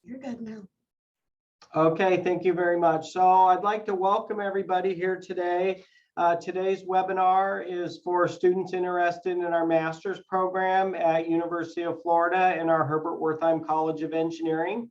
You're good now. Okay, thank you very much. So I'd like to welcome everybody here today. Today's webinar is for students interested in our master's program at University of Florida in our Herbert Wertheim College of Engineering.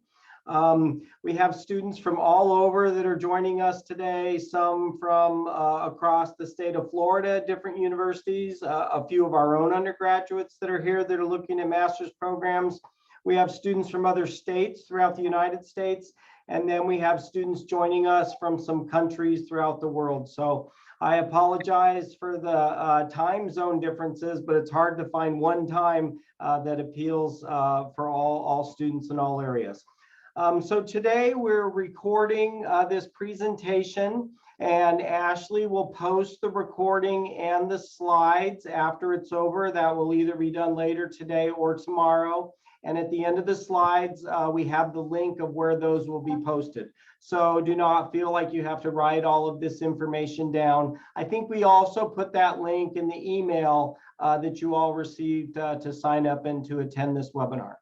We have students from all over that are joining us today, some from across the state of Florida, different universities, a few of our own undergraduates that are here that are looking at master's programs. We have students from other states throughout the United States, and then we have students joining us from some countries throughout the world. So I apologize for the time zone differences, but it's hard to find one time that appeals for all students in all areas. So today we're recording this presentation, and Ashley will post the recording and the slides after it's over. That will either be done later today or tomorrow. And at the end of the slides, we have the link of where those will be posted. So do not feel like you have to write all of this information down. I think we also put that link in the email that you all received to sign up and to attend this webinar.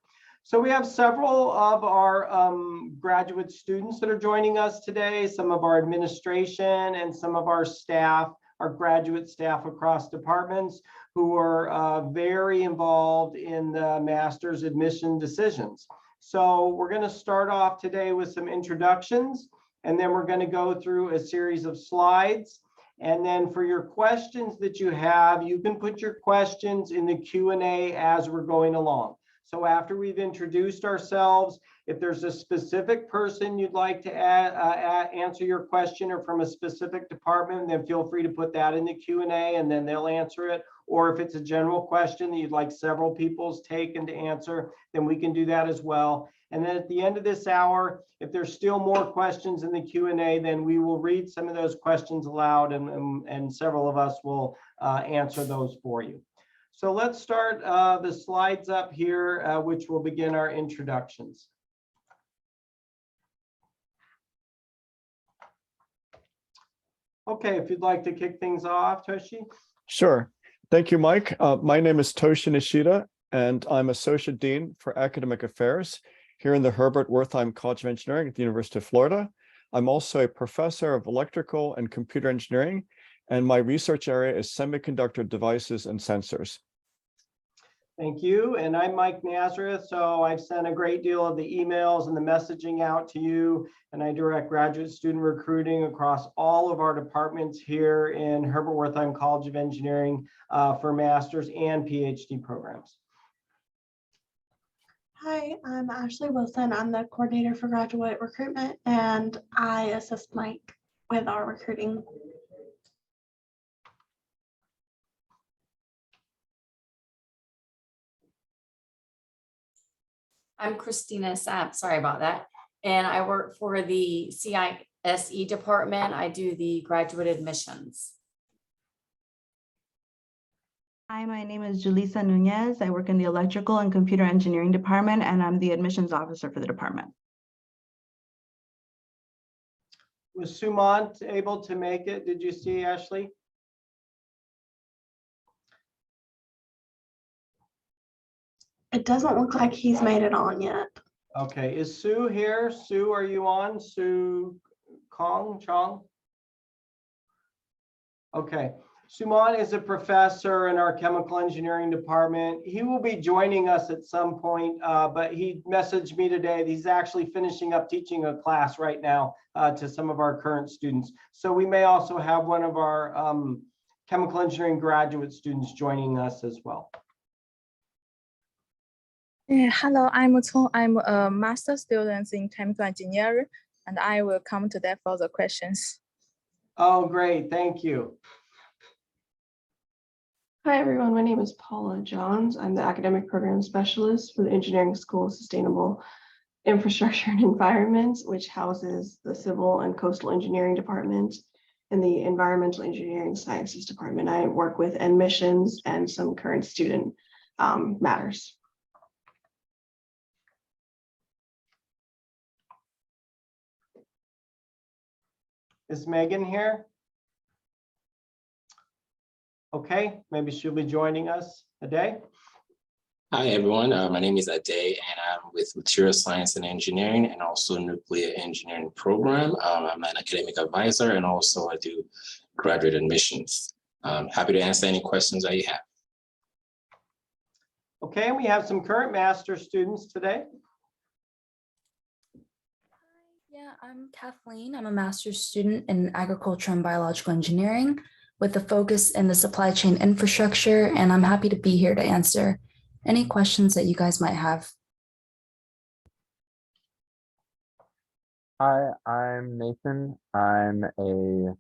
So we have several of our graduate students that are joining us today, some of our administration and some of our staff, our graduate staff across departments who are very involved in the master's admission decisions. So we're going to start off today with some introductions, and then we're going to go through a series of slides. And then for your questions that you have, you can put your questions in the Q&A as we're going along. So after we've introduced ourselves, if there's a specific person you'd like to answer your question or from a specific department, then feel free to put that in the Q&A and then they'll answer it. Or if it's a general question that you'd like several people's taken to answer, then we can do that as well. And then at the end of this hour, if there's still more questions in the Q&A, then we will read some of those questions aloud and several of us will answer those for you. So let's start the slides up here, which will begin our introductions. Okay, if you'd like to kick things off, Toshi. Sure. Thank you, Mike. My name is Toshi Nishida, and I'm Associate Dean for Academic Affairs here in the Herbert Wertheim College of Engineering at the University of Florida. I'm also a professor of electrical and computer engineering, and my research area is semiconductor devices and sensors. Thank you. And I'm Mike Nazareth. So I've sent a great deal of the emails and the messaging out to you, and I direct graduate student recruiting across all of our departments here in Herbert Wertheim College of Engineering for master's and PhD programs. Hi, I'm Ashley Wilson. I'm the coordinator for graduate recruitment, and I assist Mike with our recruiting. I'm Christina Sapp, sorry about that. And I work for the CISE department. I do the graduate admissions. Hi, my name is Julissa Nunez. I work in the electrical and computer engineering department, and I'm the admissions officer for the department. Was Sumant able to make it? Did you see Ashley? It doesn't look like he's made it on yet. Okay, is Sue here? Sue, are you on? Sue Chong? Okay, Sumant is a professor in our chemical engineering department. He will be joining us at some point, but he messaged me today that he's actually finishing up teaching a class right now to some of our current students. So we may also have one of our chemical engineering graduate students joining us as well. Hello, I'm Cong. I'm a master student in chemical engineering, and I will come today for the questions. Oh, great. Thank you. Hi, everyone. My name is Paula Johns. I'm the academic program specialist for the Engineering School of Sustainable Infrastructure and Environment, which houses the Civil and Coastal Engineering Department and the Environmental Engineering Sciences Department. I work with admissions and some current student matters. Is Megan here? Okay, maybe she'll be joining us today. Hi, everyone. My name is Ade, and I'm with Material Science and Engineering and also Nuclear Engineering Program. I'm an academic advisor, and also I do graduate admissions. Happy to answer any questions that you have. Okay, and we have some current master's students today. Yeah, I'm Kathleen. I'm a master's student in agriculture and biological engineering with a focus in the supply chain infrastructure, and I'm happy to be here to answer any questions that you guys might have. Hi, I'm Nathan. I'm a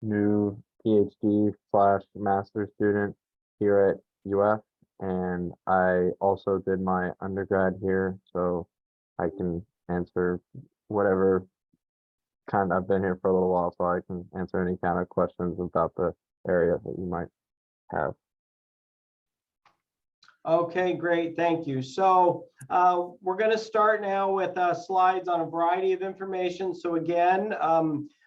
new PhD/master's student here at UF, and I also did my undergrad here, so I can answer whatever kind. I've been here for a little while, so I can answer any kind of questions about the area that you might have. Okay, great, thank you. So we're going to start now with slides on a variety of information. So again,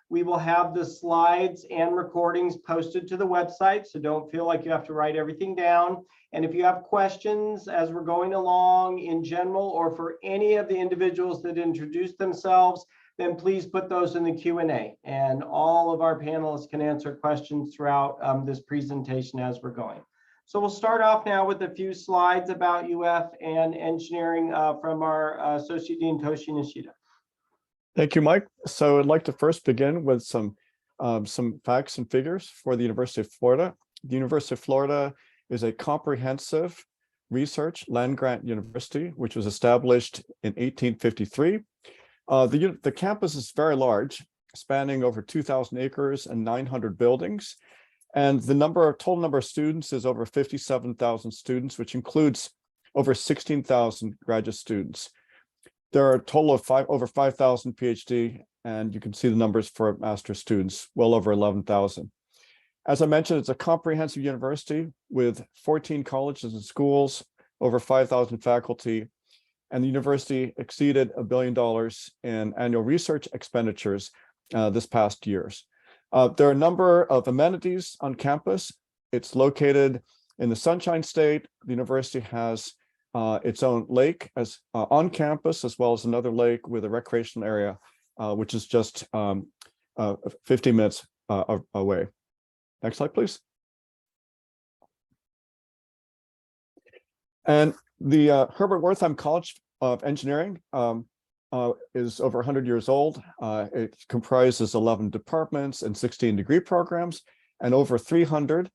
we will have the slides and recordings posted to the website, so don't feel like you have to write everything down. And if you have questions as we're going along in general, or for any of the individuals that introduce themselves, then please put those in the Q&A, and all of our panelists can answer questions throughout this presentation as we're going. So we'll start off now with a few slides about UF and engineering from our Associate Dean Toshi Nishida. Thank you, Mike. So I'd like to first begin with some facts and figures for the University of Florida. The University of Florida is a comprehensive research land-grant university, which was established in 1853. The campus is very large, spanning over 2,000 acres and 900 buildings. And the total number of students is over 57,000 students, which includes over 16,000 graduate students. There are a total of over 5,000 PhD, and you can see the numbers for master's students, well over 11,000. As I mentioned, it's a comprehensive university with 14 colleges and schools, over 5,000 faculty, and the university exceeded $1 billion in annual research expenditures this past years. There are a number of amenities on campus. It's located in the Sunshine State. The university has its own lake on campus, as well as another lake with a recreational area, which is just 50 minutes away. Next slide, please. And the Herbert Wertheim College of Engineering is over 100 years old. It comprises 11 departments and 16 degree programs, and over 300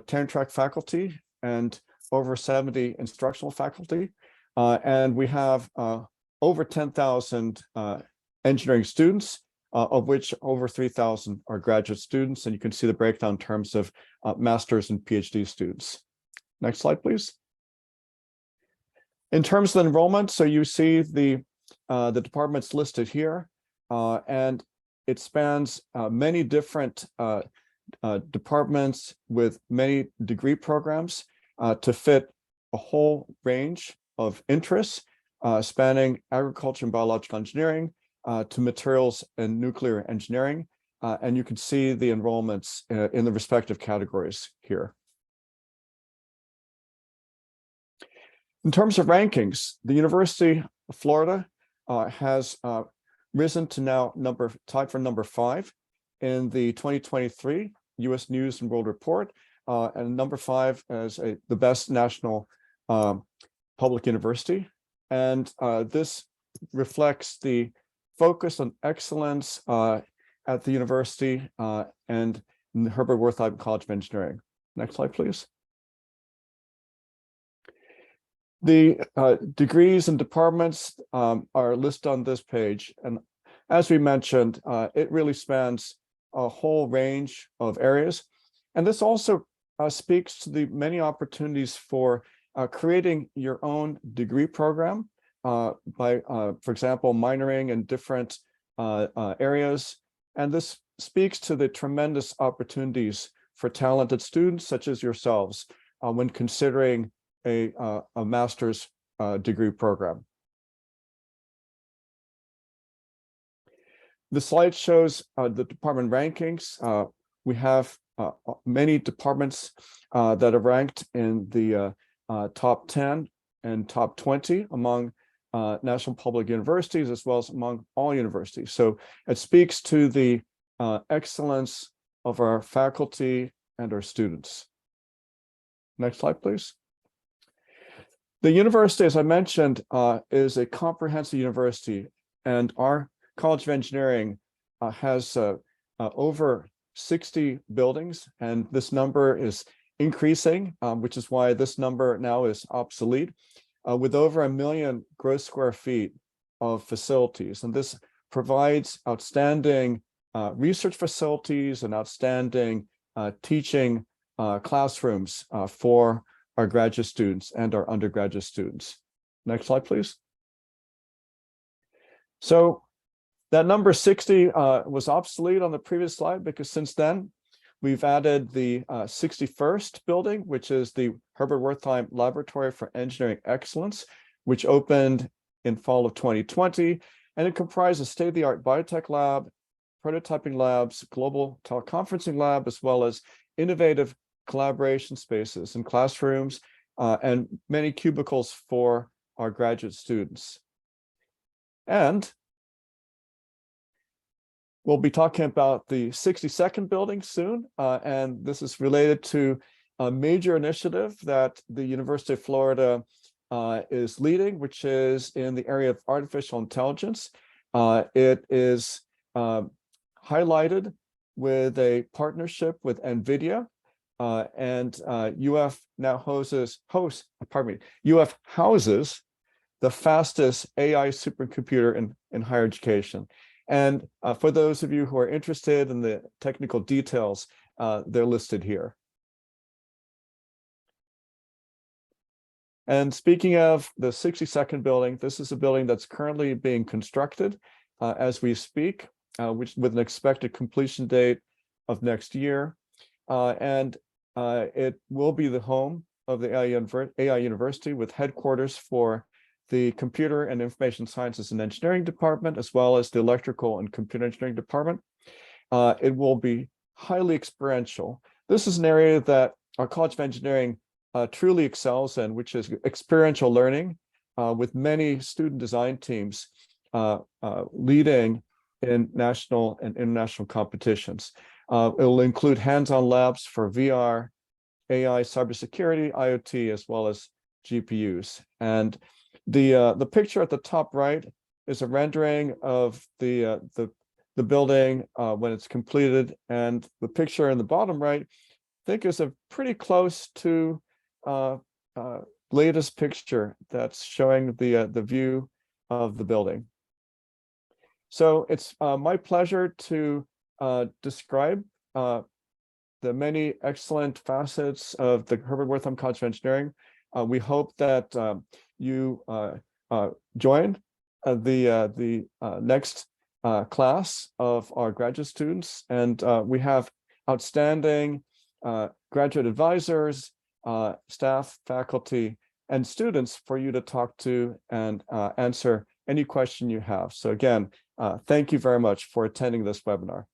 tenure-track faculty and over 70 instructional faculty. And we have over 10,000 engineering students, of which over 3,000 are graduate students. And you can see the breakdown in terms of master's and PhD students. Next slide, please. In terms of enrollment, so you see the departments listed here, and it spans many different departments with many degree programs to fit a whole range of interests, spanning agriculture and biological engineering to materials and nuclear engineering. And you can see the enrollments in the respective categories here. In terms of rankings, the University of Florida has risen to now tied for number 5 in the 2023 U.S. News and World Report, and number 5 as the best national public university. And this reflects the focus on excellence at the university and in the Herbert Wertheim College of Engineering. Next slide, please. The degrees and departments are listed on this page. And as we mentioned, it really spans a whole range of areas. And this also speaks to the many opportunities for creating your own degree program by, for example, minoring in different areas. And this speaks to the tremendous opportunities for talented students such as yourselves when considering a master's degree program. The slide shows the department rankings. We have many departments that are ranked in the top 10 and top 20 among national public universities, as well as among all universities. So it speaks to the excellence of our faculty and our students. Next slide, please. The university, as I mentioned, is a comprehensive university, and our College of Engineering has over 60 buildings, and this number is increasing, which is why this number now is obsolete, with over 1 million gross square feet of facilities. And this provides outstanding research facilities and outstanding teaching classrooms for our graduate students and our undergraduate students. Next slide, please. So that number 60 was obsolete on the previous slide because since then we've added the 61st building, which is the Herbert Wertheim Laboratory for Engineering Excellence, which opened in fall of 2020. And it comprises a state-of-the-art biotech lab, prototyping labs, global teleconferencing lab, as well as innovative collaboration spaces and classrooms and many cubicles for our graduate students. And we'll be talking about the 62nd building soon, and this is related to a major initiative that the University of Florida is leading, which is in the area of artificial intelligence. It is highlighted with a partnership with NVIDIA, and UF now houses the fastest AI supercomputer in higher education. And for those of you who are interested in the technical details, they're listed here. And speaking of the 62nd building, this is a building that's currently being constructed as we speak, which with an expected completion date of next year. And it will be the home of the AI University with headquarters for the Computer and Information Sciences and Engineering Department, as well as the Electrical and Computer Engineering Department. It will be highly experiential. This is an area that our College of Engineering truly excels in, which is experiential learning, with many student design teams leading in national and international competitions. It will include hands-on labs for VR, AI, cybersecurity, IoT, as well as GPUs. And the picture at the top right is a rendering of the building when it's completed, and the picture in the bottom right, I think, is a pretty close to latest picture that's showing the view of the building. So it's my pleasure to describe the many excellent facets of the Herbert Wertheim College of Engineering. We hope that you join the next class of our graduate students, and we have outstanding graduate advisors, staff, faculty, and students for you to talk to and answer any question you have. So again, thank you very much for attending this webinar.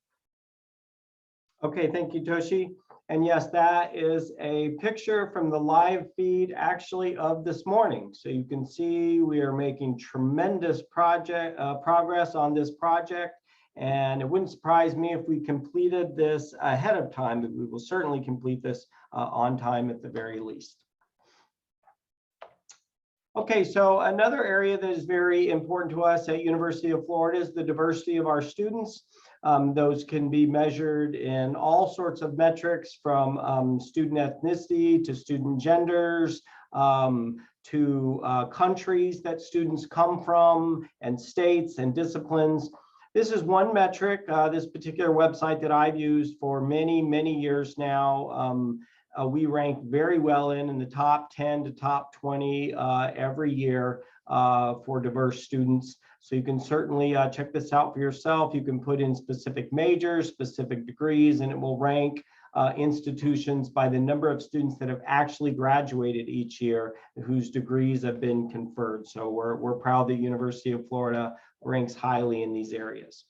Okay, thank you, Toshi. And yes, that is a picture from the live feed actually of this morning. So you can see we are making tremendous progress on this project. And it wouldn't surprise me if we completed this ahead of time, but we will certainly complete this on time at the very least. Okay, so another area that is very important to us at University of Florida is the diversity of our students. Those can be measured in all sorts of metrics, from student ethnicity to student genders, to countries that students come from, and states and disciplines. This is one metric, this particular website that I've used for many, many years now. We rank very well in the top 10 to top 20 every year for diverse students. So you can certainly check this out for yourself. You can put in specific majors, specific degrees, and it will rank institutions by the number of students that have actually graduated each year whose degrees have been conferred. So we're proud that University of Florida ranks highly in these areas.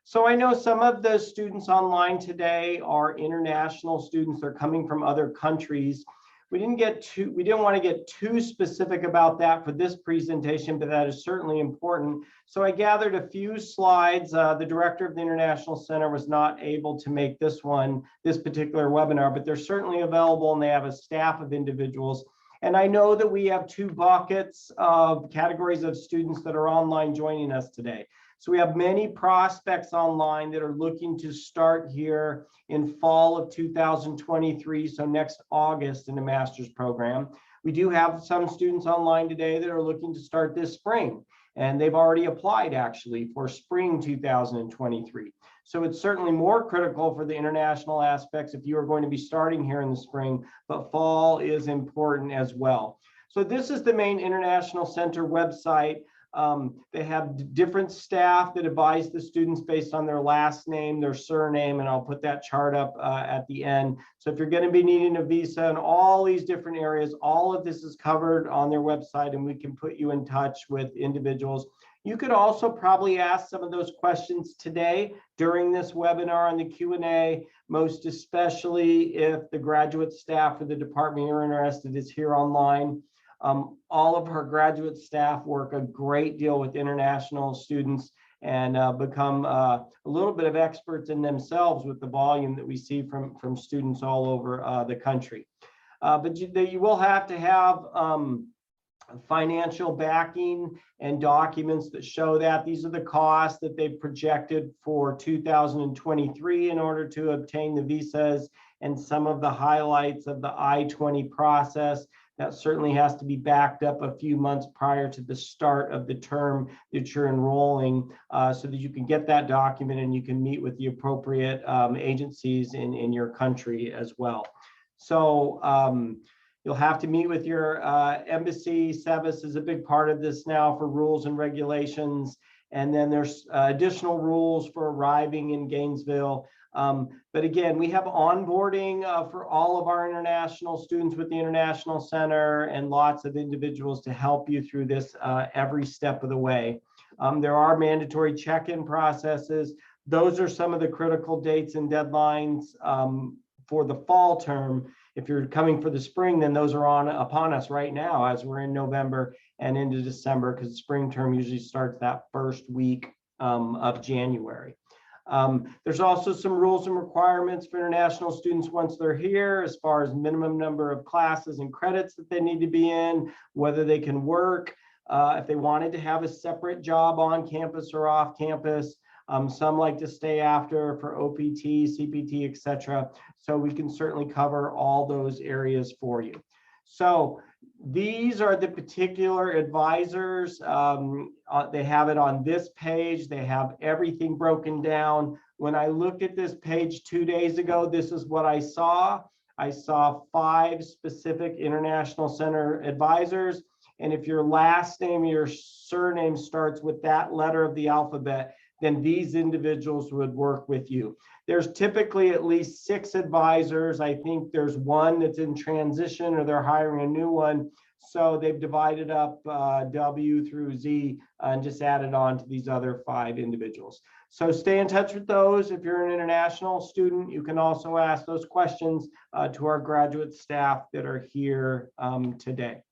So I know some of the students online today are international students. They're coming from other countries. We didn't want to get too specific about that for this presentation, but that is certainly important. So I gathered a few slides. The director of the International Center was not able to make this particular webinar, but they're certainly available, and they have a staff of individuals. And I know that we have two buckets of categories of students that are online joining us today. So we have many prospects online that are looking to start here in fall of 2023, so next August in the master's program. We do have some students online today that are looking to start this spring, and they've already applied actually for spring 2023. So it's certainly more critical for the international aspects if you are going to be starting here in the spring, but fall is important as well. So this is the main International Center website. They have different staff that advise the students based on their last name, their surname, and I'll put that chart up at the end. So if you're going to be needing a visa in all these different areas, all of this is covered on their website, and we can put you in touch with individuals. You could also probably ask some of those questions today during this webinar on the Q&A, most especially if the graduate staff or the department you're interested is here online. All of our graduate staff work a great deal with international students and become a little bit of experts in themselves with the volume that we see from students all over the country. But you will have to have financial backing and documents that show that. These are the costs that they've projected for 2023 in order to obtain the visas, and some of the highlights of the I-20 process. That certainly has to be backed up a few months prior to the start of the term that you're enrolling, so that you can get that document and you can meet with the appropriate agencies in your country as well. So you'll have to meet with your embassy. SEVIS is a big part of this now for rules and regulations. And then there's additional rules for arriving in Gainesville. But again, we have onboarding for all of our international students with the International Center and lots of individuals to help you through this every step of the way. There are mandatory check-in processes. Those are some of the critical dates and deadlines for the fall term. If you're coming for the spring, then those are upon us right now as we're in November and into December, because the spring term usually starts that first week of January. There's also some rules and requirements for international students once they're here, as far as minimum number of classes and credits that they need to be in, whether they can work, if they wanted to have a separate job on campus or off campus. Some like to stay after for OPT, CPT, etc. So we can certainly cover all those areas for you. So these are the particular advisors. They have it on this page. They have everything broken down. When I looked at this page 2 days ago, this is what I saw. I saw 5 specific International Center advisors. And if your last name, your surname starts with that letter of the alphabet, then these individuals would work with you. There's typically at least 6 advisors. I think there's 1 that's in transition or they're hiring a new one. So they've divided up W through Z and just added on to these other 5 individuals. So stay in touch with those. If you're an international student, you can also ask those questions to our graduate staff that are here today.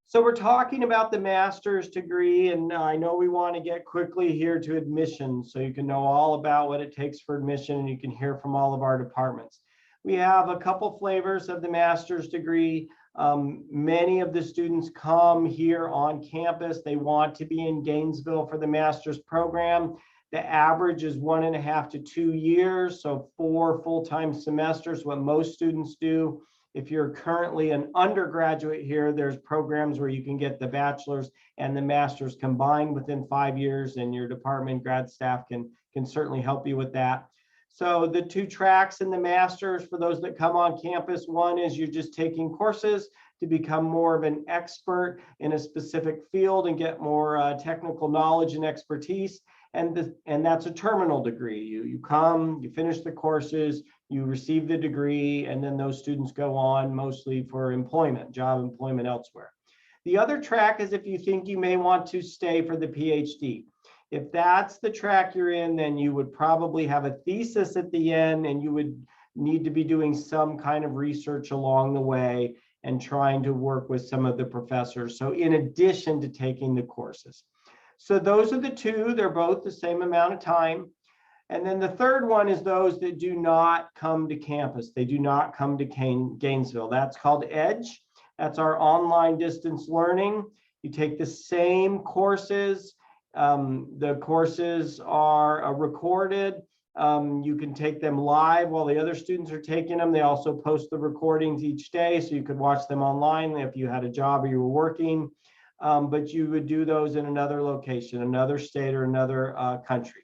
So we're talking about the master's degree, and I know we want to get quickly here to admission so you can know all about what it takes for admission and you can hear from all of our departments. We have a couple flavors of the master's degree. Many of the students come here on campus. They want to be in Gainesville for the master's program. The average is 1.5 to 2 years, so 4 full-time semesters, what most students do. If you're currently an undergraduate here, there's programs where you can get the bachelor's and the master's combined within 5 years, and your department grad staff can certainly help you with that. So the 2 tracks in the master's for those that come on campus, one is you're just taking courses to become more of an expert in a specific field and get more technical knowledge and expertise. And that's a terminal degree. You come, you finish the courses, you receive the degree, and then those students go on mostly for employment, job employment elsewhere. The other track is if you think you may want to stay for the PhD. If that's the track you're in, then you would probably have a thesis at the end, and you would need to be doing some kind of research along the way and trying to work with some of the professors. So in addition to taking the courses. So those are the two, they're both the same amount of time. And then the third one is those that do not come to campus. They do not come to Gainesville. That's called EDGE. That's our online distance learning. You take the same courses. The courses are recorded. You can take them live while the other students are taking them. They also post the recordings each day, so you could watch them online if you had a job or you were working. But you would do those in another location, another state or another country.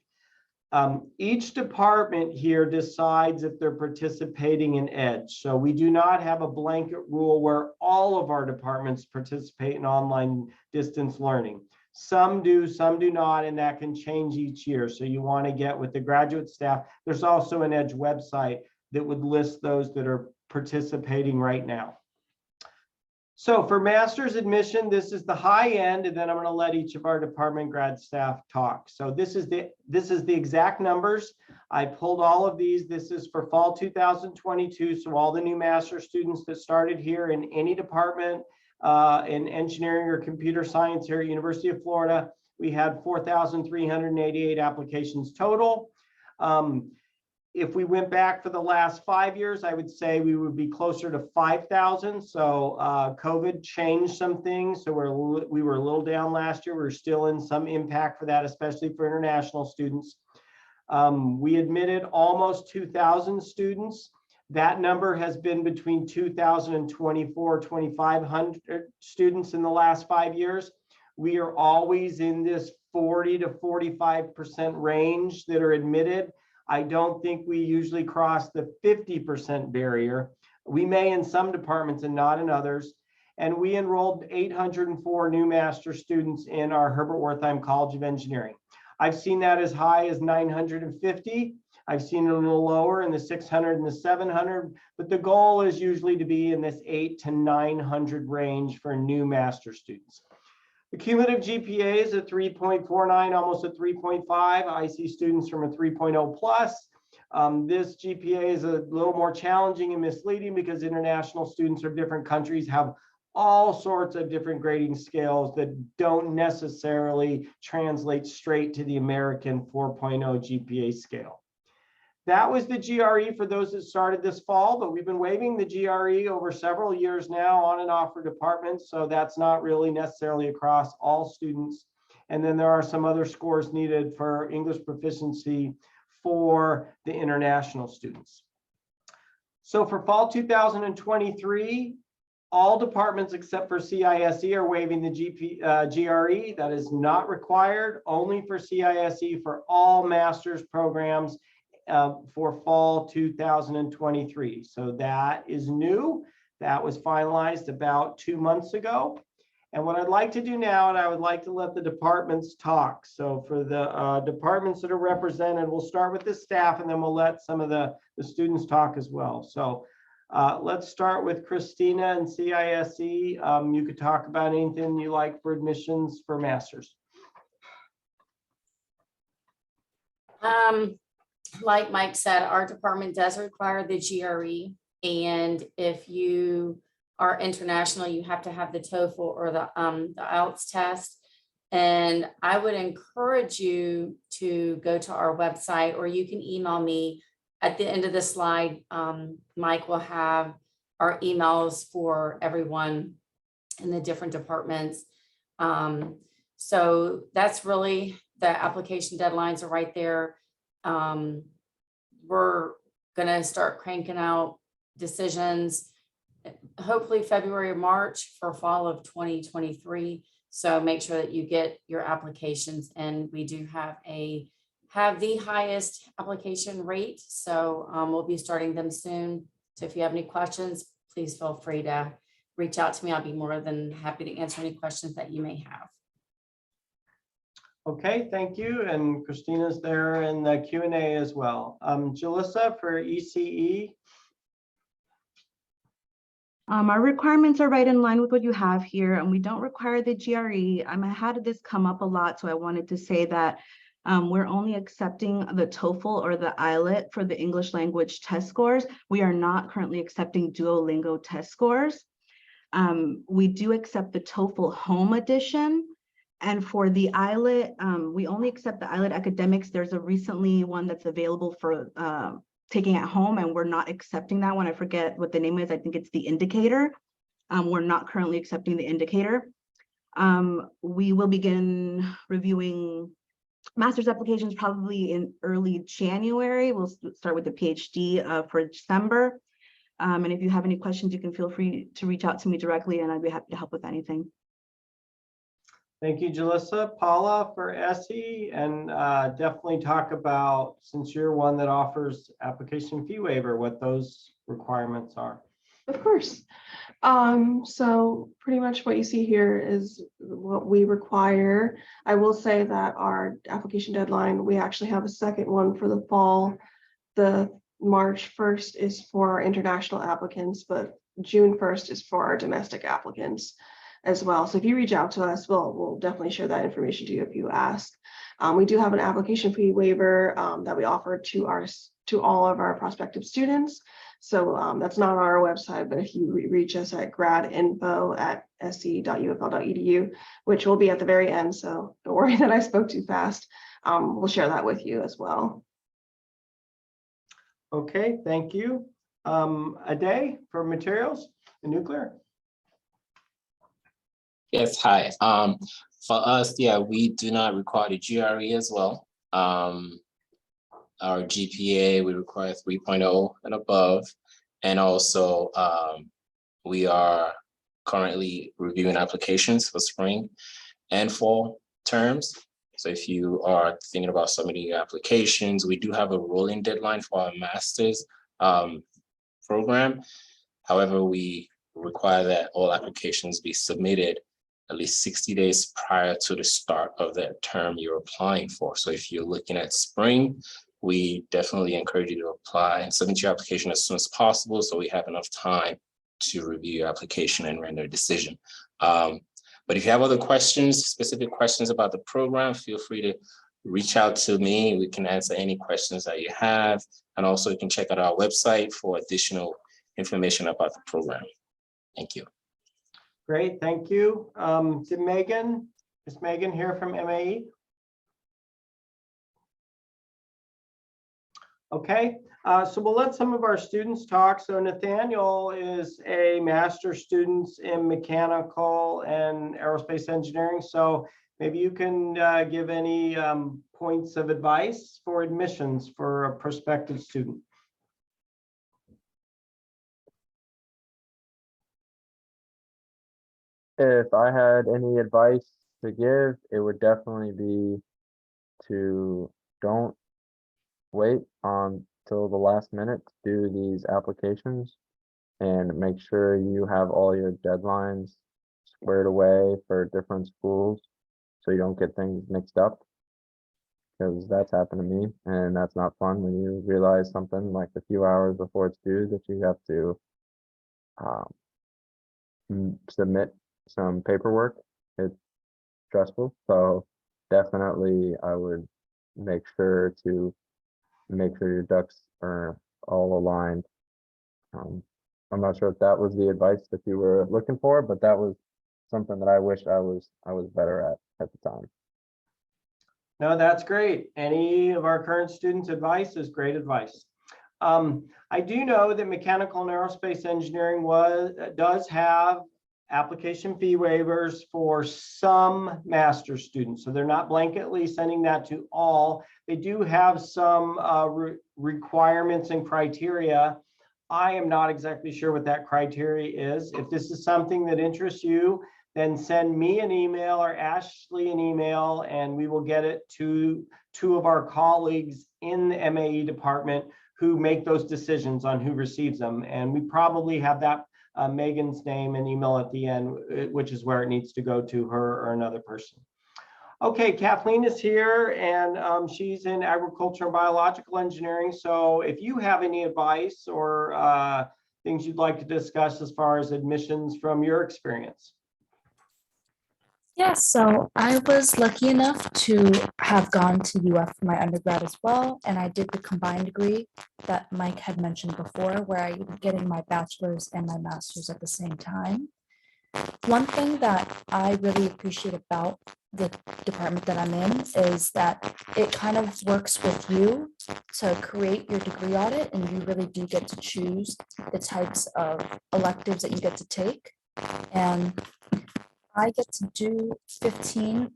Each department here decides if they're participating in EDGE. So we do not have a blanket rule where all of our departments participate in online distance learning. Some do, some do not, and that can change each year. So you want to get with the graduate staff. There's also an EDGE website that would list those that are participating right now. So for master's admission, this is the high end, and then I'm going to let each of our department grad staff talk. So this is the exact numbers. I pulled all of these. This is for fall 2022. So all the new master's students that started here in any department in engineering or computer science here at University of Florida, we had 4,388 applications total. If we went back for the last 5 years, I would say we would be closer to 5,000. So COVID changed some things. So we were a little down last year. We're still in some impact for that, especially for international students. We admitted almost 2,000 students. That number has been between 2,000 and 2,500 students in the last 5 years. We are always in this 40 to 45% range that are admitted. I don't think we usually cross the 50% barrier. We may in some departments and not in others. And we enrolled 804 new master students in our Herbert Wertheim College of Engineering. I've seen that as high as 950. I've seen it a little lower in the 600 and the 700, but the goal is usually to be in this 800 to 900 range for new master students. The cumulative GPA is a 3.49, almost a 3.5. I see students from a 3.0 plus. This GPA is a little more challenging and misleading because international students from different countries have all sorts of different grading scales that don't necessarily translate straight to the American 4.0 GPA scale. That was the GRE for those that started this fall, but we've been waiving the GRE over several years now on and off for departments, so that's not really necessarily across all students. And then there are some other scores needed for English proficiency for the international students. So for fall 2023, all departments except for CISE are waiving the GRE. That is not required, only for CISE for all master's programs for fall 2023. So that is new. That was finalized about 2 months ago. And what I'd like to do now, and I would like to let the departments talk. So for the departments that are represented, we'll start with the staff and then we'll let some of the students talk as well. So let's start with Christina and CISE. You could talk about anything you like for admissions for masters. Like Mike said, our department does require the GRE. And if you are international, you have to have the TOEFL or the IELTS test. And I would encourage you to go to our website, or you can email me. At the end of the slide, Mike will have our emails for everyone in the different departments. So that's really, the application deadlines are right there. We're gonna start cranking out decisions, hopefully February or March for fall of 2023. So make sure that you get your applications, and we do have the highest application rate. So we'll be starting them soon. So if you have any questions, please feel free to reach out to me. I'll be more than happy to answer any questions that you may have. Okay, thank you. And Christina's there in the Q&A as well. Jalissa for ECE. Our requirements are right in line with what you have here, and we don't require the GRE. I had this come up a lot, so I wanted to say that We're only accepting the TOEFL or the IELTS for the English language test scores. We are not currently accepting Duolingo test scores. We do accept the TOEFL Home Edition. And for the IELTS, we only accept the IELTS academics. There's a recently one that's available for taking at home, and we're not accepting that one. I forget what the name is. I think it's the Indicator. We're not currently accepting the Indicator. We will begin reviewing master's applications probably in early January. We'll start with the PhD for December. And if you have any questions, you can feel free to reach out to me directly, and I'd be happy to help with anything. Thank you, Jalissa. Paula for SE, and definitely talk about, since you're one that offers application fee waiver, what those requirements are. Of course. So pretty much what you see here is what we require. I will say that our application deadline, we actually have a second one for the fall. The March 1st is for our international applicants, but June 1st is for our domestic applicants as well. So if you reach out to us, we'll definitely share that information to you if you ask. We do have an application fee waiver that we offer to all of our prospective students. So that's not on our website, but if you reach us at gradinfo@se.ufl.edu, which will be at the very end, so don't worry that I spoke too fast. We'll share that with you as well. Okay, thank you. Ade for materials and nuclear. Yes, hi. For us, yeah, we do not require the GRE as well. Our GPA, we require 3.0 and above. And also, we are currently reviewing applications for spring and fall terms. So if you are thinking about submitting your applications, we do have a rolling deadline for our master's program. However, we require that all applications be submitted at least 60 days prior to the start of the term you're applying for. So if you're looking at spring, we definitely encourage you to apply and submit your application as soon as possible so we have enough time to review your application and render a decision. But if you have other questions, specific questions about the program, feel free to reach out to me. We can answer any questions that you have. And also you can check out our website for additional information about the program. Thank you. Great, thank you. Is Megan here from MAE? Okay, so we'll let some of our students talk. So Nathaniel is a master's student in mechanical and aerospace engineering. So maybe you can give any points of advice for admissions for a prospective student. If I had any advice to give, it would definitely be to don't wait till the last minute to do these applications, and make sure you have all your deadlines squared away for different schools so you don't get things mixed up, because that's happened to me and that's not fun when you realize something like a few hours before it's due that you have to submit some paperwork. It's stressful, so definitely I would make sure your ducks are all aligned. I'm not sure if that was the advice that you were looking for, but that was something that I wish I was better at the time. No, that's great. Any of our current students' advice is great advice. I do know that mechanical and aerospace engineering does have application fee waivers for some master's students. So they're not blanketly sending that to all. They do have some requirements and criteria. I am not exactly sure what that criteria is. If this is something that interests you, then send me an email or Ashley an email, and we will get it to two of our colleagues in the MAE department who make those decisions on who receives them. And we probably have that Megan's name and email at the end, which is where it needs to go to her or another person. Okay, Kathleen is here, and she's in agriculture and biological engineering. So if you have any advice or things you'd like to discuss as far as admissions from your experience. Yeah, so I was lucky enough to have gone to UF for my undergrad as well, and I did the combined degree that Mike had mentioned before, where I'm getting my bachelor's and my master's at the same time. One thing that I really appreciate about the department that I'm in is that it kind of works with you to create your degree audit, and you really do get to choose the types of electives that you get to take. And I get to do 15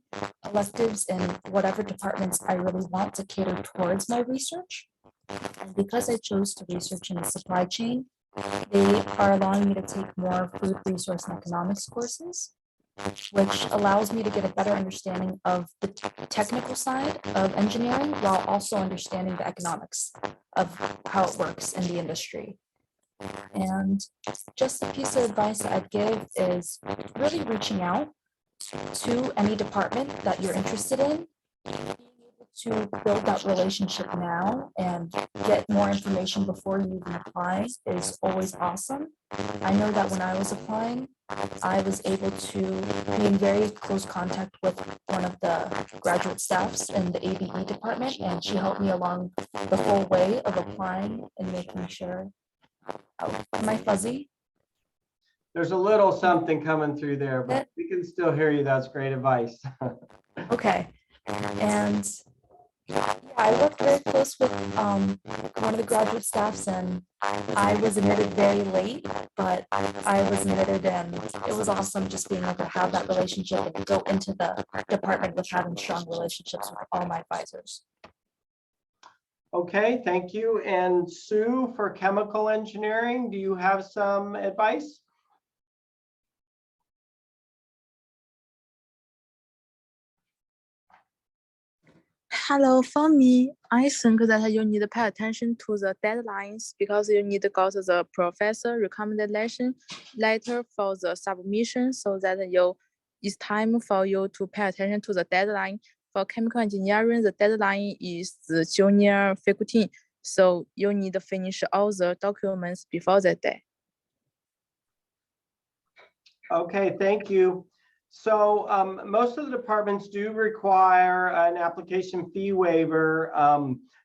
electives in whatever departments I really want to cater towards my research. And because I chose to research in the supply chain, they are allowing me to take more food resource and economics courses, which allows me to get a better understanding of the technical side of engineering while also understanding the economics of how it works in the industry. And just a piece of advice that I'd give is really reaching out to any department that you're interested in, being able to build that relationship now and get more information before you even apply is always awesome. I know that when I was applying, I was able to be in very close contact with one of the graduate staffs in the ABE department, and she helped me along the whole way of applying and making sure. Oh, am I fuzzy? There's a little something coming through there, but we can still hear you. That's great advice. Okay, and yeah, I worked very close with one of the graduate staffs, and I was admitted very late, but I was admitted, and it was awesome just being able to have that relationship and go into the department with having strong relationships with all my advisors. Okay, thank you. And Sue, for chemical engineering, do you have some advice? Hello, for me, I think that you need to pay attention to the deadlines because you need to go to the professor recommendation letter for the submission so that it's time for you to pay attention to the deadline. For chemical engineering, the deadline is June 15, so you need to finish all the documents before that day. Okay, thank you. So most of the departments do require an application fee waiver.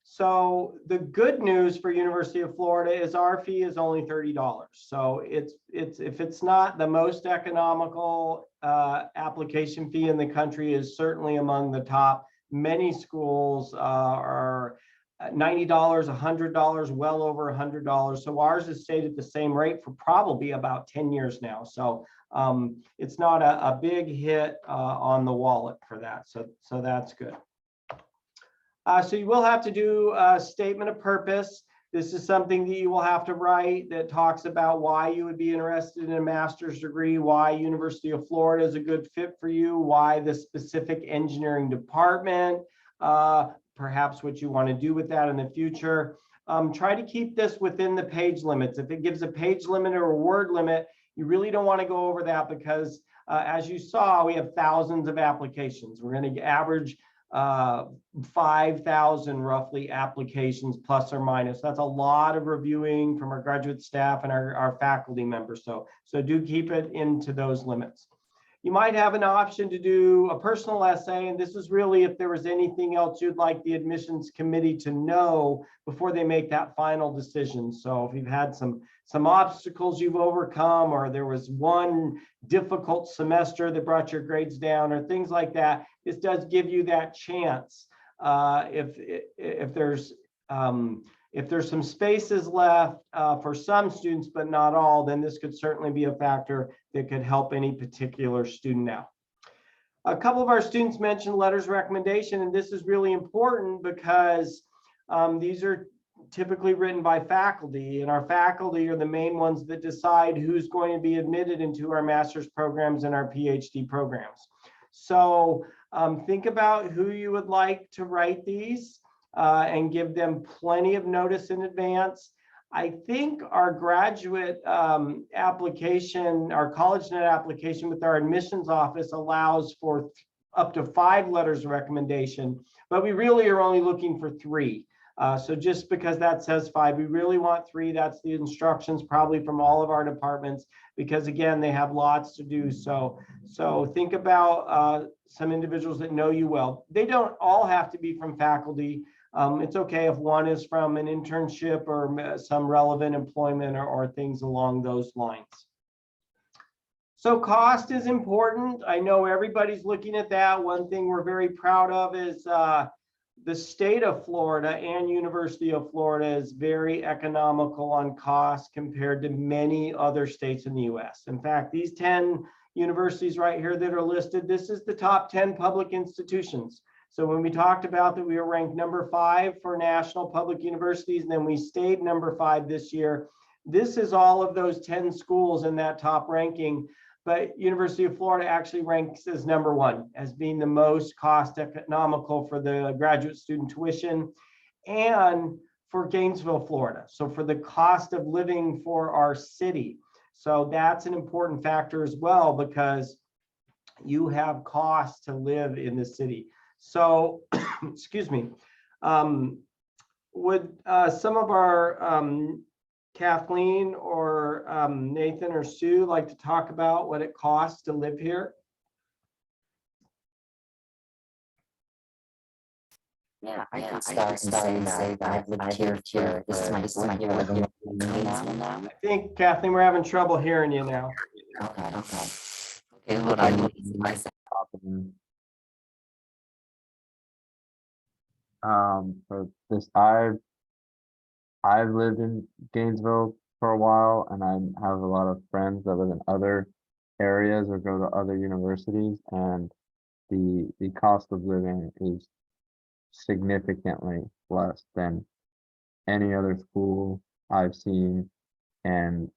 So the good news for University of Florida is our fee is only $30. So it's if it's not the most economical application fee in the country, is certainly among the top. Many schools are $90, $100, well over $100. So ours is stayed at the same rate for probably about 10 years now. So it's not a big hit on the wallet for that. So that's good. So you will have to do a statement of purpose. This is something that you will have to write that talks about why you would be interested in a master's degree, why University of Florida is a good fit for you, why the specific engineering department, perhaps what you want to do with that in the future. Try to keep this within the page limits. If it gives a page limit or a word limit, you really don't want to go over that because as you saw, we have thousands of applications. We're going to average 5,000 roughly applications plus or minus. That's a lot of reviewing from our graduate staff and our faculty members. So do keep it into those limits. You might have an option to do a personal essay, and this is really if there was anything else you'd like the admissions committee to know before they make that final decision. So if you've had some obstacles you've overcome, or there was one difficult semester that brought your grades down, or things like that, this does give you that chance. If there's some spaces left for some students, but not all, then this could certainly be a factor that could help any particular student out. A couple of our students mentioned letters of recommendation, and this is really important because these are typically written by faculty, and our faculty are the main ones that decide who's going to be admitted into our master's programs and our PhD programs. So think about who you would like to write these. And give them plenty of notice in advance. I think our graduate application, our CollegeNet application with our admissions office allows for up to 5 letters of recommendation, but we really are only looking for 3. So just because that says 5, we really want 3. That's the instructions probably from all of our departments, because again, they have lots to do. So think about some individuals that know you well. They don't all have to be from faculty. It's okay if one is from an internship or some relevant employment or things along those lines. So cost is important. I know everybody's looking at that. One thing we're very proud of is the state of Florida and University of Florida is very economical on cost compared to many other states in the US. In fact, these 10 universities right here that are listed, this is the top 10 public institutions. So when we talked about that we were ranked number 5 for national public universities, and then we stayed number 5 this year, this is all of those 10 schools in that top ranking. But University of Florida actually ranks as number 1 as being the most cost economical for the graduate student tuition and for Gainesville, Florida. So for the cost of living for our city. So that's an important factor as well, because you have costs to live in the city. So, excuse me, would some of our Kathleen or Nathan or Sue like to talk about what it costs to live here? Yeah, I can start and say that I've lived here. This is my fourth year living in Gainesville now. I think, Kathleen, we're having trouble hearing you now. Okay, hold on. So this, I've lived in Gainesville for a while, and I have a lot of friends that live in other areas or go to other universities, and the cost of living is significantly less than any other school I've seen, and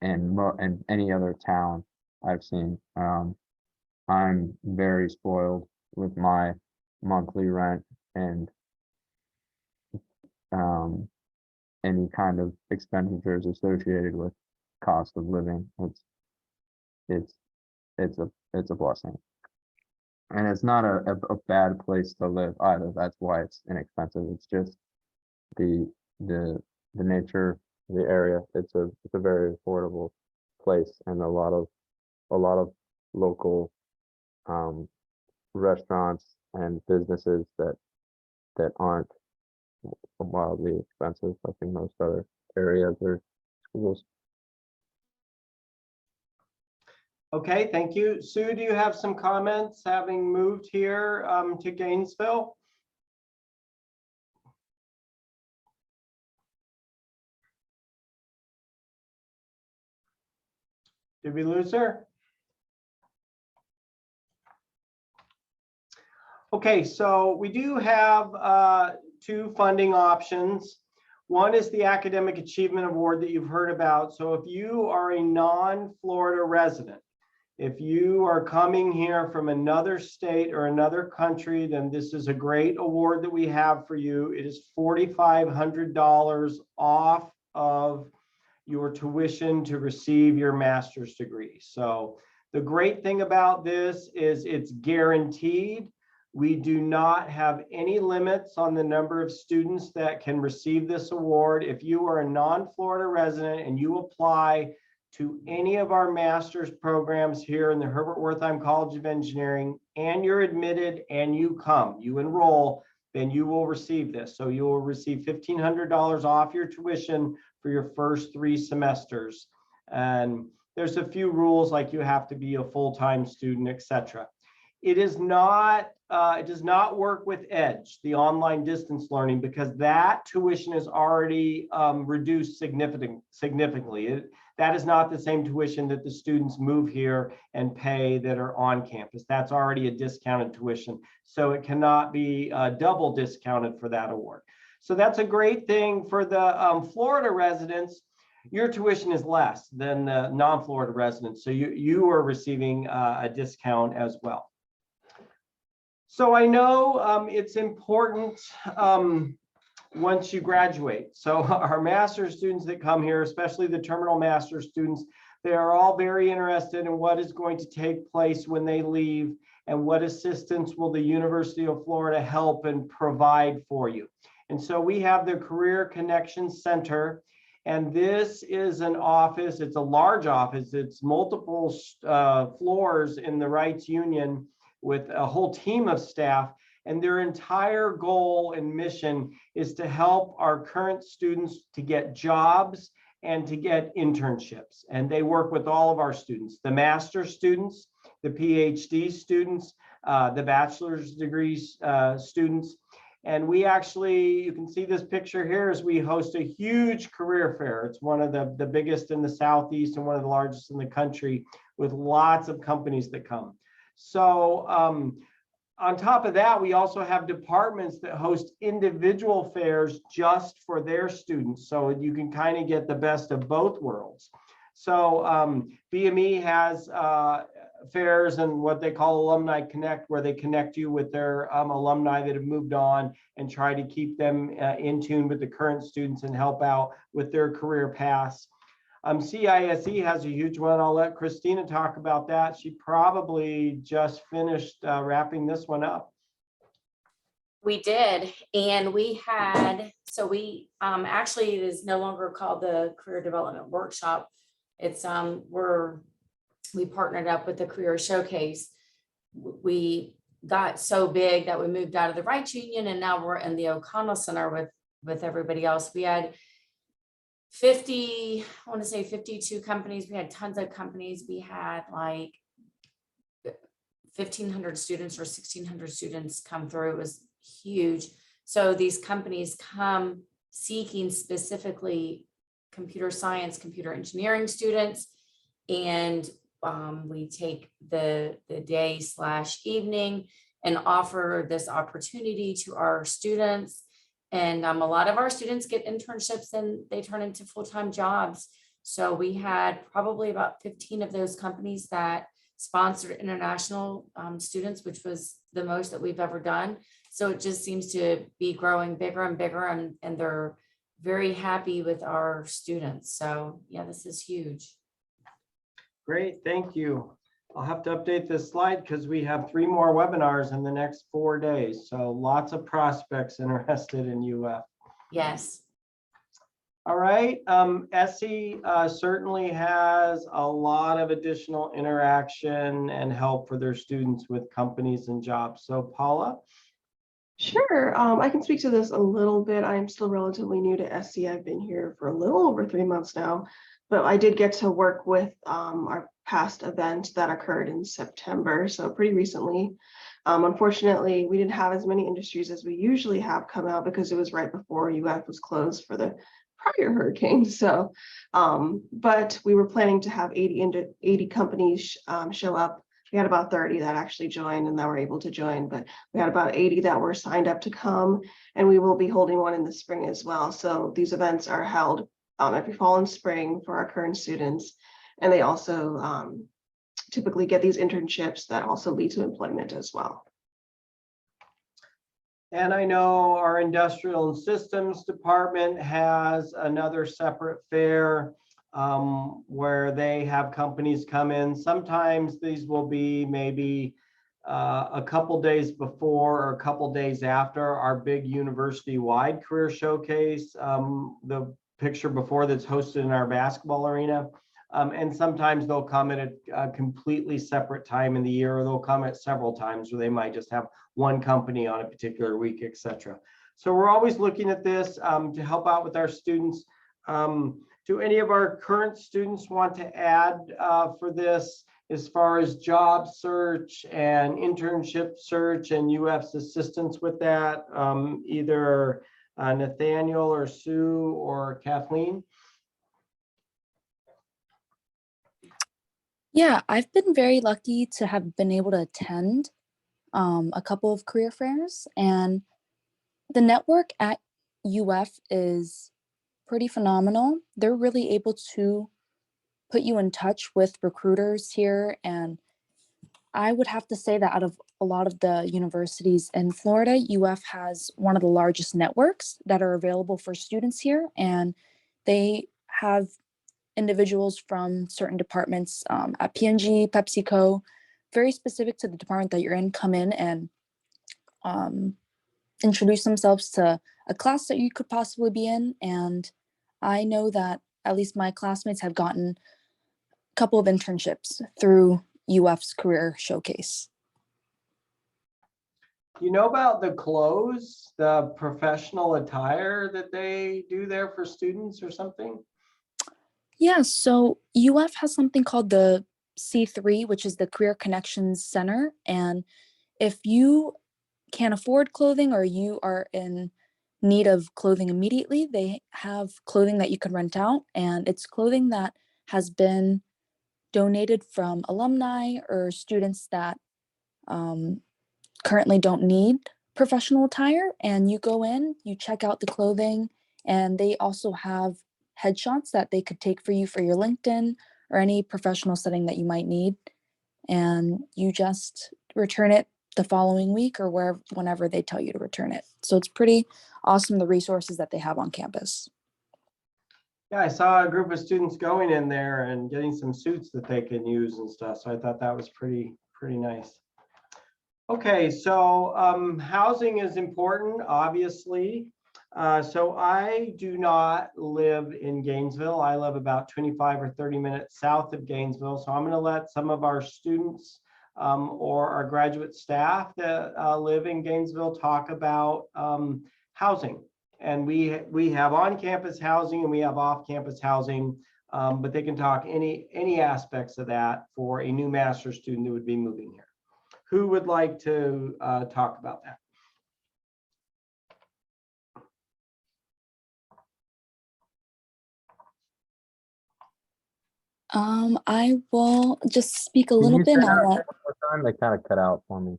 any other town I've seen. I'm very spoiled with my monthly rent and any kind of expenditures associated with cost of living. It's a blessing, and it's not a bad place to live either. That's why it's inexpensive. It's just the nature of the area. It's a very affordable place, and a lot of local restaurants and businesses that aren't wildly expensive, like in most other areas or schools. Okay, thank you. Sue, do you have some comments having moved here to Gainesville? Did we lose her? Okay, so we do have 2 funding options. One is the Academic Achievement Award that you've heard about. So if you are a non-Florida resident, if you are coming here from another state or another country, then this is a great award that we have for you. It is $4,500 off of your tuition to receive your master's degree. So the great thing about this is it's guaranteed. We do not have any limits on the number of students that can receive this award. If you are a non-Florida resident and you apply to any of our master's programs here in the Herbert Wertheim College of Engineering, and you're admitted and you enroll, then you will receive this. So you will receive $1,500 off your tuition for your first 3 semesters. And there's a few rules, like you have to be a full-time student, etc. It does not work with EDGE, the online distance learning, because that tuition is already reduced significantly. That is not the same tuition that the students move here and pay that are on campus. That's already a discounted tuition. So it cannot be double discounted for that award. So that's a great thing for the Florida residents. Your tuition is less than the non-Florida residents. So you are receiving a discount as well. So I know it's important once you graduate. So our master's students that come here, especially the terminal master's students, they are all very interested in what is going to take place when they leave and what assistance will the University of Florida help and provide for you. And so we have the Career Connection Center. And this is an office, it's a large office, it's multiple floors in the Rights Union with a whole team of staff. And their entire goal and mission is to help our current students to get jobs and to get internships. And they work with all of our students, the master's students, the PhD students, the bachelor's degrees students. And we actually, you can see this picture here, as we host a huge career fair. It's one of the biggest in the Southeast and one of the largest in the country, with lots of companies that come. So on top of that, we also have departments that host individual fairs just for their students. So you can kind of get the best of both worlds. So BME has fairs and what they call Alumni Connect, where they connect you with their alumni that have moved on and try to keep them in tune with the current students and help out with their career paths. CISE has a huge one. I'll let Christina talk about that. She probably just finished wrapping this one up. We did, and we had, so we actually, it is no longer called the Career Development Workshop. It's we partnered up with the Career Showcase. We got so big that we moved out of the Rights Union, and now we're in the O'Connell Center with everybody else. We had 50, I want to say 52 companies. We had tons of companies. We had like 1,500 students or 1,600 students come through. It was huge. So these companies come seeking specifically computer science, computer engineering students, and we take the day/evening and offer this opportunity to our students. And a lot of our students get internships and they turn into full-time jobs. So we had probably about 15 of those companies that sponsored international students, which was the most that we've ever done. So it just seems to be growing bigger and bigger, and they're very happy with our students. So yeah, this is huge. Great, thank you. I'll have to update this slide because we have 3 more webinars in the next 4 days. So lots of prospects interested in UF. Yes. All right, ESSE certainly has a lot of additional interaction and help for their students with companies and jobs. So Paula? Sure, I can speak to this a little bit. I'm still relatively new to ESSE. I've been here for a little over 3 months now, but I did get to work with our past event that occurred in September, so pretty recently. Unfortunately, we didn't have as many industries as we usually have come out because it was right before UF was closed for the prior hurricane. So, but we were planning to have 80 companies show up. We had about 30 that actually joined and that were able to join, but we had about 80 that were signed up to come, and we will be holding one in the spring as well. So these events are held every fall and spring for our current students, and they also typically get these internships that also lead to employment as well. And I know our industrial and systems department has another separate fair where they have companies come in. Sometimes these will be maybe a couple days before or a couple days after our big university-wide career showcase. The picture before that's hosted in our basketball arena. And sometimes they'll come at a completely separate time in the year, or they'll come at several times, or they might just have one company on a particular week, etc. So we're always looking at this to help out with our students. Do any of our current students want to add for this as far as job search and internship search and UF's assistance with that? Either Nathaniel or Sue or Kathleen? Yeah, I've been very lucky to have been able to attend a couple of career fairs, and the network at UF is pretty phenomenal. They're really able to put you in touch with recruiters here, and I would have to say that out of a lot of the universities in Florida, UF has one of the largest networks that are available for students here, and they have individuals from certain departments at P&G, PepsiCo, very specific to the department that you're in, come in and introduce themselves to a class that you could possibly be in. And I know that at least my classmates have gotten a couple of internships through UF's Career Showcase. You know about the clothes, the professional attire that they do there for students or something? Yeah, so UF has something called the C3, which is the Career Connections Center. And if you can't afford clothing or you are in need of clothing immediately, they have clothing that you can rent out. And it's clothing that has been donated from alumni or students that currently don't need professional attire. And you go in, you check out the clothing, and they also have headshots that they could take for you for your LinkedIn or any professional setting that you might need. And you just return it the following week or whenever they tell you to return it. So it's pretty awesome, the resources that they have on campus. Yeah, I saw a group of students going in there and getting some suits that they can use and stuff. So I thought that was pretty nice. Okay, so housing is important, obviously. So I do not live in Gainesville. I live about 25 or 30 minutes south of Gainesville. So I'm going to let some of our students or our graduate staff that live in Gainesville talk about housing. And we have on-campus housing and we have off-campus housing, but they can talk any aspects of that for a new master's student who would be moving here. Who would like to talk about that? I will just speak a Can little you bit say on that that. one more time? They kind of cut out for me.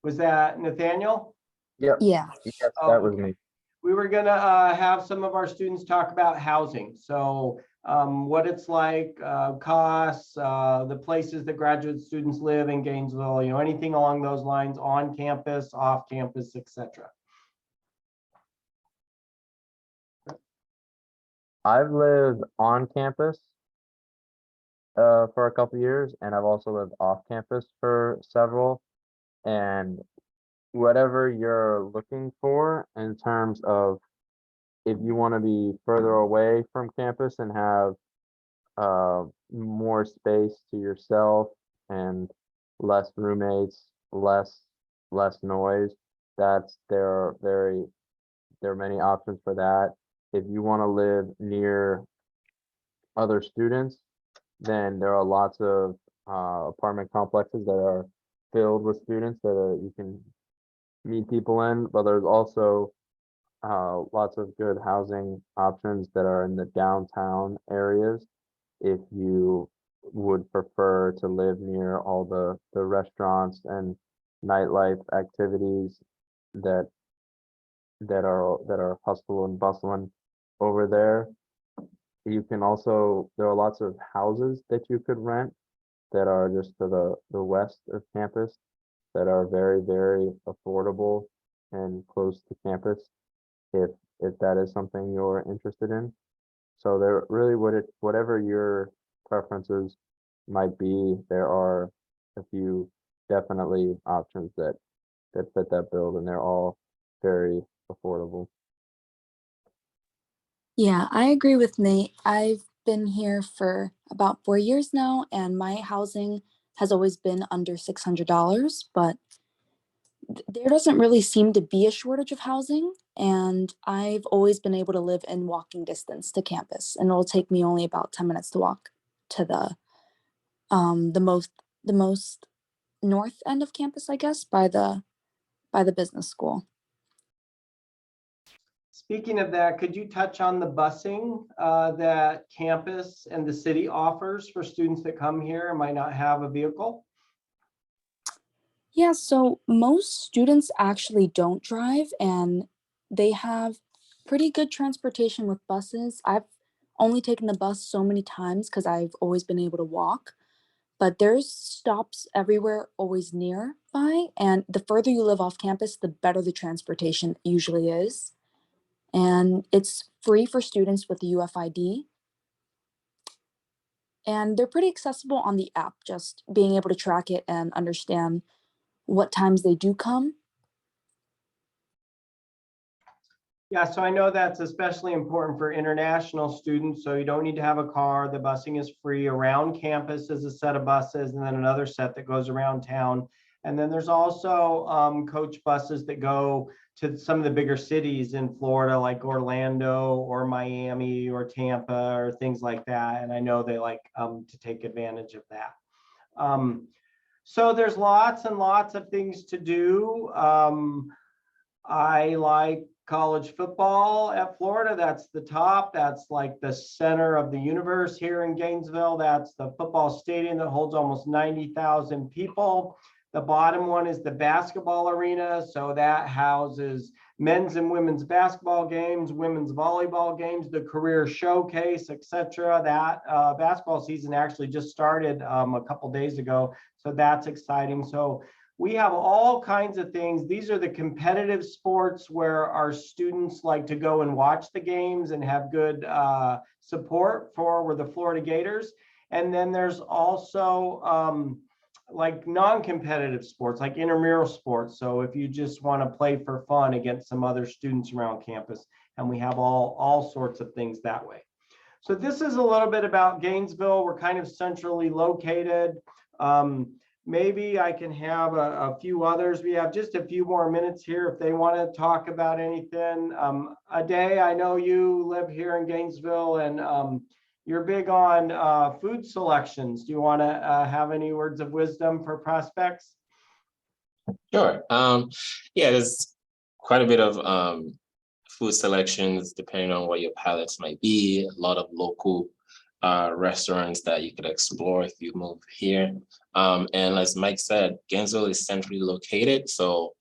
Was that Nathaniel? Yep. Yeah. Yes, Oh, that was okay. me. We were gonna have some of our students talk about housing. So what it's like, costs, the places that graduate students live in Gainesville, you know, anything along those lines, on campus, off campus, etc. I've lived on campus for a couple years, and I've also lived off campus for several. And whatever you're looking for in terms of if you want to be further away from campus and have more space to yourself and less roommates, less noise, there are many options for that. If you want to live near other students, then there are lots of apartment complexes that are filled with students that you can meet people in, but there's also lots of good housing options that are in the downtown areas if you would prefer to live near all the restaurants and nightlife activities that are hustle and bustling over there. You can also, there are lots of houses that you could rent that are just to the west of campus that are very, very affordable and close to campus if that is something you're interested in. So there really whatever your preferences might be, there are a few definitely options that fit that bill, and they're all very affordable. Yeah, I agree with Nate. I've been here for about 4 years now, and my housing has always been under $600, but there doesn't really seem to be a shortage of housing. And I've always been able to live in walking distance to campus, and it'll take me only about 10 minutes to walk to the most north end of campus, I guess, by the business school. Speaking of that, could you touch on the busing that campus and the city offers for students that come here and might not have a vehicle? Yeah, so most students actually don't drive, and they have pretty good transportation with buses. I've only taken the bus so many times because I've always been able to walk, but there's stops everywhere always nearby. And the further you live off campus, the better the transportation usually is. And it's free for students with the UFID. And they're pretty accessible on the app, just being able to track it and understand what times they do come? Yeah, so I know that's especially important for international students, so you don't need to have a car. The busing is free. Around campus is a set of buses and then another set that goes around town. And then there's also coach buses that go to some of the bigger cities in Florida, like Orlando or Miami or Tampa or things like that. And I know they like to take advantage of that. So there's lots and lots of things to do. I like college football at Florida. That's the top. That's like the center of the universe here in Gainesville. That's the football stadium that holds almost 90,000 people. The bottom one is the basketball arena. So that houses men's and women's basketball games, women's volleyball games, the career showcase, etc. That basketball season actually just started a couple days ago. So that's exciting. So we have all kinds of things. These are the competitive sports where our students like to go and watch the games and have good support for the Florida Gators. And then there's also like non-competitive sports, like intramural sports. So if you just want to play for fun against some other students around campus, and we have all sorts of things that way. So this is a little bit about Gainesville. We're kind of centrally located. Maybe I can have a few others. We have just a few more minutes here if they want to talk about anything. Ade, I know you live here in Gainesville and you're big on food selections. Do you want to have any words of wisdom for prospects? Sure. Yeah, there's quite a bit of food selections depending on what your palates might be. A lot of local restaurants that you could explore if you move here. And as Mike said, Gainesville is centrally located. So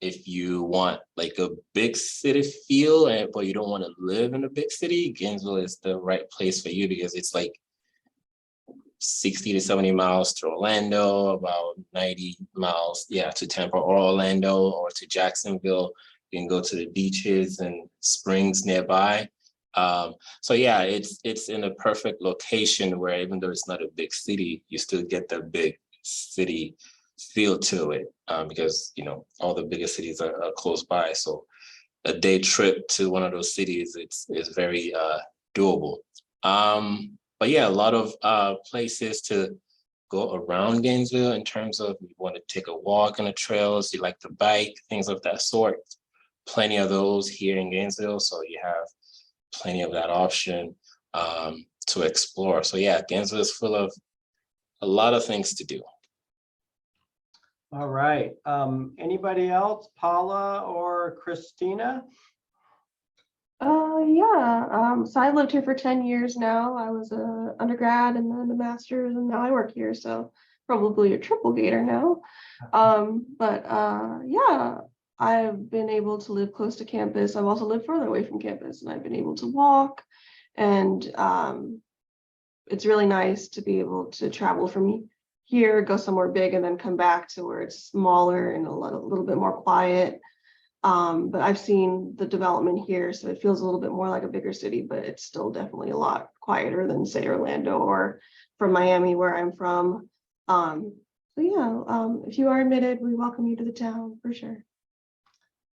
if you want like a big city feel, but you don't want to live in a big city, Gainesville is the right place for you because it's like 60 to 70 miles to Orlando, about 90 miles, to Tampa or Orlando or to Jacksonville. You can go to the beaches and springs nearby. So yeah, it's in a perfect location where even though it's not a big city, you still get the big city feel to it because all the biggest cities are close by. So a day trip to one of those cities is very doable. But yeah, a lot of places to go around Gainesville in terms of you want to take a walk on the trails, you like to bike, things of that sort. Plenty of those here in Gainesville, so you have plenty of that option to explore. So yeah, Gainesville is full of a lot of things to do. All right. Anybody else? Paula or Christina? So I lived here for 10 years now. I was a undergrad and then a master's, and now I work here. So probably a triple Gator now. Yeah, I've been able to live close to campus. I've also lived further away from campus, and I've been able to walk. And it's really nice to be able to travel from here, go somewhere big, and then come back to where it's smaller and a little bit more quiet. But I've seen the development here, so it feels a little bit more like a bigger city, but it's still definitely a lot quieter than, say, Orlando or from Miami, where I'm from. If you are admitted, we welcome you to the town for sure.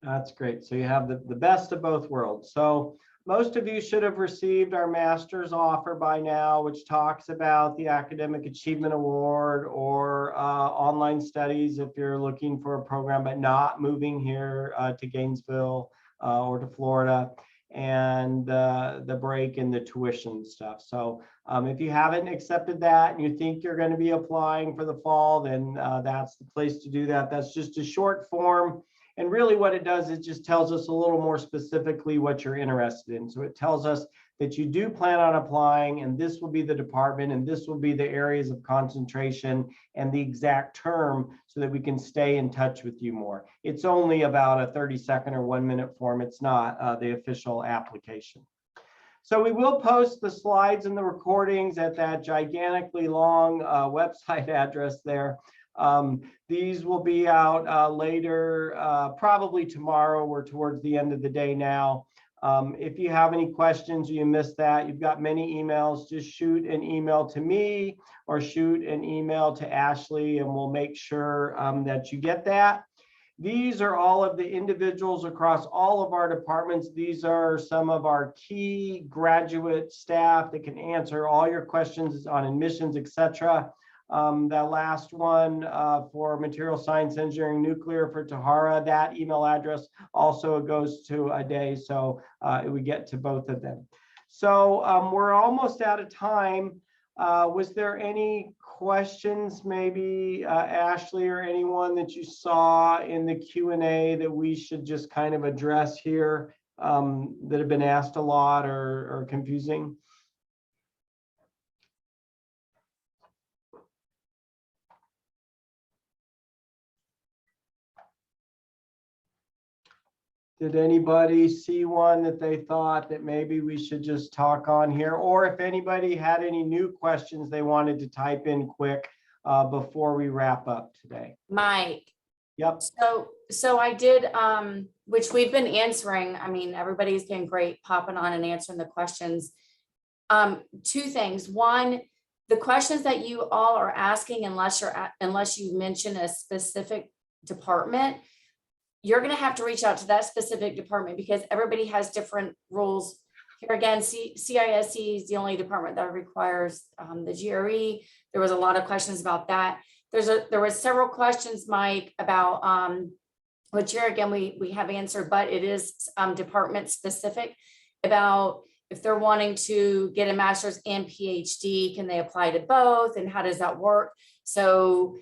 That's great. So you have the best of both worlds. So most of you should have received our master's offer by now, which talks about the Academic Achievement Award or online studies if you're looking for a program but not moving here to Gainesville or to Florida, and the break and the tuition stuff. So if you haven't accepted that and you think you're going to be applying for the fall, then that's the place to do that. That's just a short form. And really what it does, it just tells us a little more specifically what you're interested in. So it tells us that you do plan on applying, and this will be the department, and this will be the areas of concentration and the exact term so that we can stay in touch with you more. It's only about a 30-second or 1-minute form. It's not the official application. So we will post the slides and the recordings at that gigantically long website address there. These will be out later, probably tomorrow. We're towards the end of the day now. If you have any questions or you missed that, you've got many emails, just shoot an email to me or shoot an email to Ashley and we'll make sure that you get that. These are all of the individuals across all of our departments. These are some of our key graduate staff that can answer all your questions on admissions, etc. That last one for material science, engineering, nuclear for Tahara, that email address also goes to a day, so we get to both of them. So we're almost out of time. Was there any questions, maybe Ashley or anyone that you saw in the Q&A that we should just kind of address here that have been asked a lot or confusing? Did anybody see one that they thought that maybe we should just talk on here? Or if anybody had any new questions they wanted to type in quick before we wrap up today. Mike. Yep. So I did, which we've been answering. I mean, everybody's been great popping on and answering the questions. Two things. One, the questions that you all are asking, unless you mention a specific department, you're going to have to reach out to that specific department because everybody has different rules. Here again, CISE is the only department that requires the GRE. There was a lot of questions about that. There were several questions, Mike, about which here again we have answered, but it is department specific about if they're wanting to get a master's and PhD, can they apply to both and how does that work? So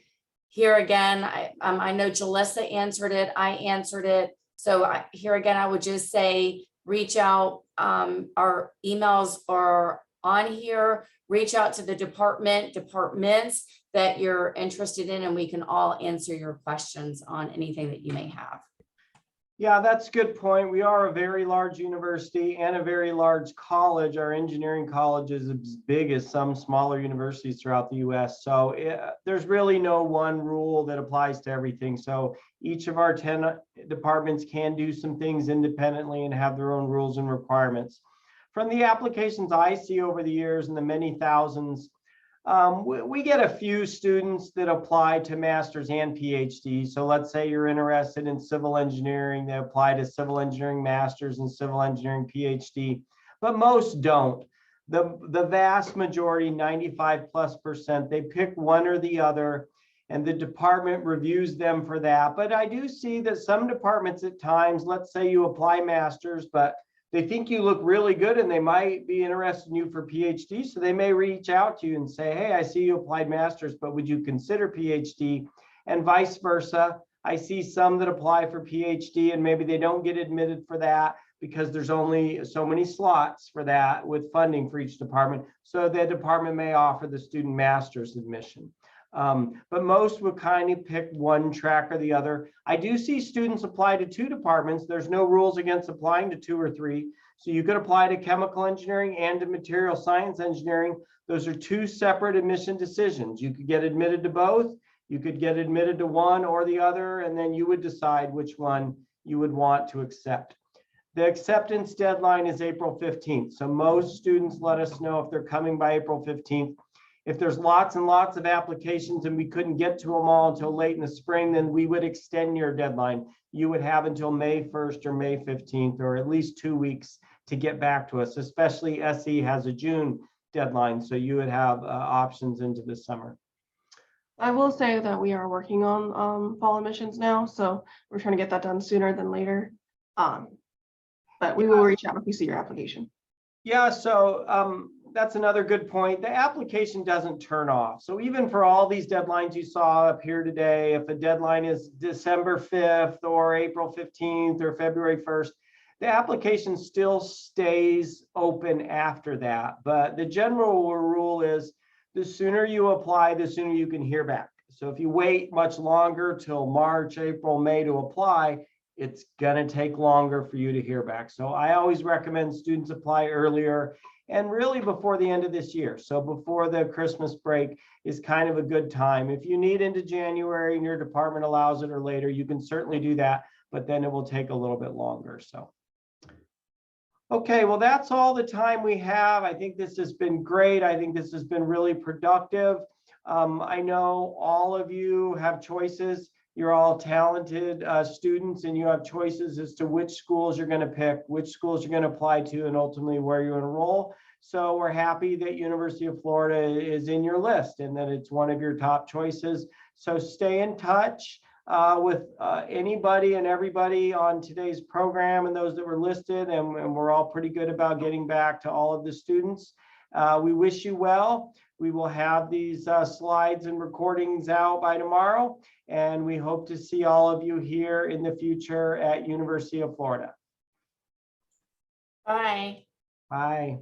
here again, I know Jalissa answered it, I answered it. So here again, I would just say, reach out, our emails are on here, reach out to the departments that you're interested in, and we can all answer your questions on anything that you may have. Yeah, that's a good point. We are a very large university and a very large college. Our engineering college is as big as some smaller universities throughout the US. So there's really no one rule that applies to everything. So each of our 10 departments can do some things independently and have their own rules and requirements. From the applications I see over the years and the many thousands, we get a few students that apply to master's and PhD. So let's say you're interested in civil engineering, they apply to civil engineering master's and civil engineering PhD, but most don't. The vast majority, 95+%, they pick one or the other and the department reviews them for that. But I do see that some departments at times, let's say you apply master's, but they think you look really good and they might be interested in you for PhD. So they may reach out to you and say, hey, I see you applied master's, but would you consider PhD? And vice versa. I see some that apply for PhD and maybe they don't get admitted for that because there's only so many slots for that with funding for each department. So the department may offer the student master's admission. But most would kind of pick one track or the other. I do see students apply to 2 departments. There's no rules against applying to 2 or 3. So you could apply to chemical engineering and to material science engineering. Those are 2 separate admission decisions. You could get admitted to both. You could get admitted to one or the other, and then you would decide which one you would want to accept. The acceptance deadline is April 15th. So most students let us know if they're coming by April 15th. If there's lots and lots of applications and we couldn't get to them all until late in the spring, then we would extend your deadline. You would have until May 1st or May 15th, or at least 2 weeks to get back to us, especially SE has a June deadline. So you would have options into the summer. I will say that we are working on fall admissions now, so we're trying to get that done sooner than later. But we will reach out if we see your application. Yeah, so that's another good point. The application doesn't turn off. So even for all these deadlines you saw up here today, if a deadline is December 5th or April 15th or February 1st, the application still stays open after that. But the general rule is the sooner you apply, the sooner you can hear back. So if you wait much longer till March, April, May to apply, it's going to take longer for you to hear back. So I always recommend students apply earlier and really before the end of this year. So before the Christmas break is kind of a good time. If you need into January and your department allows it or later, you can certainly do that, but then it will take a little bit longer. So Okay, well, that's all the time we have. I think this has been great. I think this has been really productive. I know all of you have choices. You're all talented students, and you have choices as to which schools you're going to pick, which schools you're going to apply to, and ultimately where you enroll. So we're happy that University of Florida is in your list and that it's one of your top choices. So stay in touch with anybody and everybody on today's program and those that were listed, and we're all pretty good about getting back to all of the students. We wish you well. We will have these slides and recordings out by tomorrow, and we hope to see all of you here in the future at University of Florida. Bye. Bye.